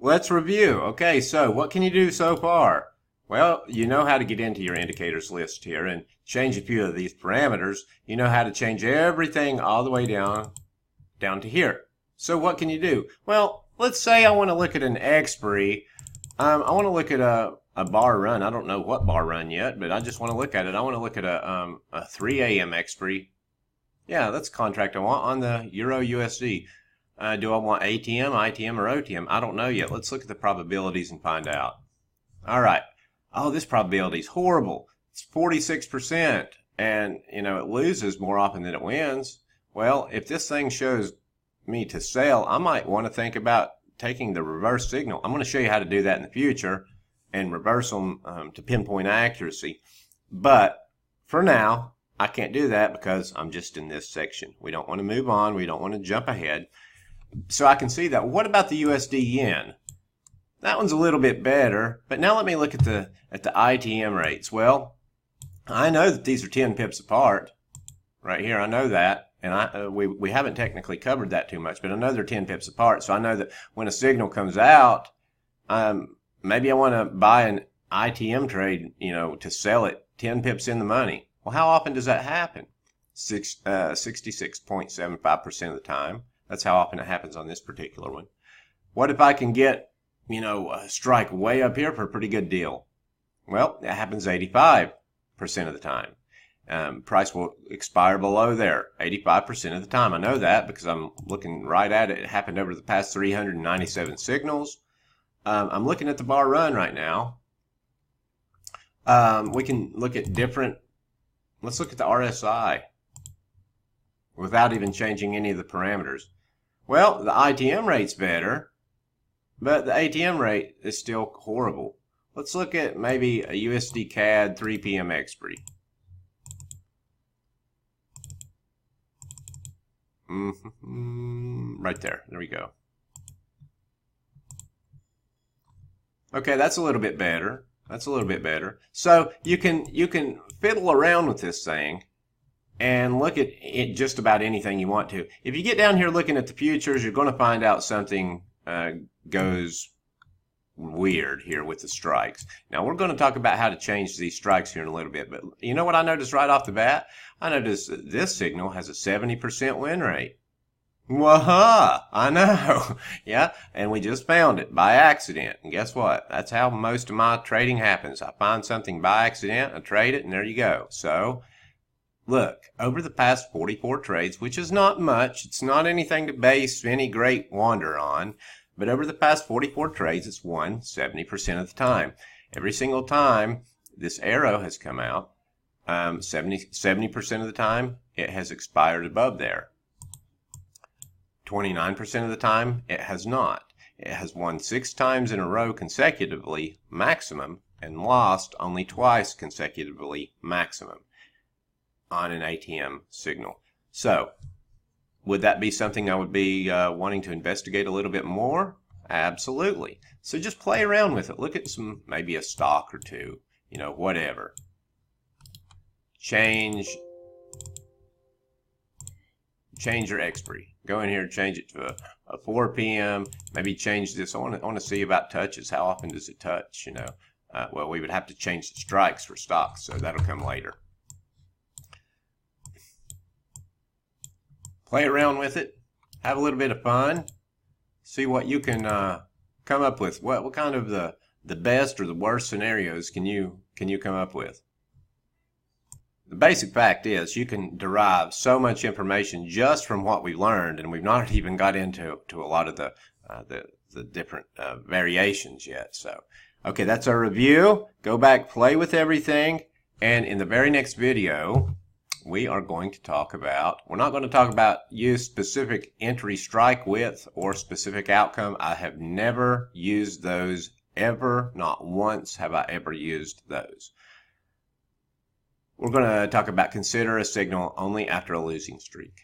Let's review. Okay, so what can you do so far? Well, you know how to get into your indicators list here and change a few of these parameters. You know how to change everything all the way down to here. So what can you do? Well, let's say I want to look at an expiry. I want to look at a bar run. I don't know what bar run yet, but I just want to look at it. I want to look at a 3 a.m. expiry. Yeah, that's a contract I want on the Euro USD. Do I want ATM, ITM, or OTM? I don't know yet. Let's look at the probabilities and find out. All right. Oh, this probability is horrible. It's 46%. And, it loses more often than it wins. Well, if this thing shows me to sell, I might want to think about taking the reverse signal. I'm going to show you how to do that in the future and reverse them to pinpoint accuracy. But for now, I can't do that because I'm just in this section. We don't want to move on. We don't want to jump ahead. So I can see that. What about the USD yen? That one's a little bit better, but now let me look at the ITM rates. Well, I know that these are 10 pips apart right here. I know that, and we haven't technically covered that too much, but I know they're 10 pips apart. So I know that when a signal comes out, maybe I want to buy an ITM trade, to sell it 10 pips in the money. Well, how often does that happen? 66.75% of the time. That's how often it happens on this particular one. What if I can get, a strike way up here for a pretty good deal? Well, that happens 85% of the time. Price will expire below there 85% of the time. I know that because I'm looking right at it. It happened over the past 397 signals. I'm looking at the bar run right now. We can look at let's look at the RSI without even changing any of the parameters. Well, the ITM rate's better, but the ATM rate is still horrible. Let's look at maybe a USD CAD 3 p.m. expiry. Right there. There we go. Okay, that's a little bit better. That's a little bit better. So you can fiddle around with this thing and look at it just about anything you want to. If you get down here looking at the futures, you're going to find out something goes weird here with the strikes. Now, we're going to talk about how to change these strikes here in a little bit, but you know what I noticed right off the bat? I noticed that this signal has a 70% win rate. Waha! I know. Yeah, and we just found it by accident. And guess what? That's how most of my trading happens. I find something by accident, I trade it, and there you go. So, look, over the past 44 trades, which is not much, it's not anything to base any great wonder on, but over the past 44 trades, it's won 70% of the time. Every single time this arrow has come out, 70% of the time, it has expired above there. 29% of the time, it has not. It has won 6 times in a row consecutively, maximum, and lost only twice consecutively, maximum, on an ATM signal. So, would that be something I would be wanting to investigate a little bit more? Absolutely. So just play around with it. Look at maybe a stock or two, whatever. Change your expiry. Go in here and change it to a 4 p.m. Maybe change this. I want to see about touches. How often does it touch? Well, we would have to change the strikes for stocks, so that'll come later. Play around with it. Have a little bit of fun. See what you can come up with. What kind of the best or the worst scenarios can you come up with? The basic fact is you can derive so much information just from what we learned, and we've not even got into a lot of the different variations yet. So, okay, that's our review. Go back, play with everything, and in the very next video, we are going to talk about, we're not going to talk about use specific entry strike width or specific outcome. I have never used those ever. Not once have I ever used those. We're going to talk about consider a signal only after a losing streak.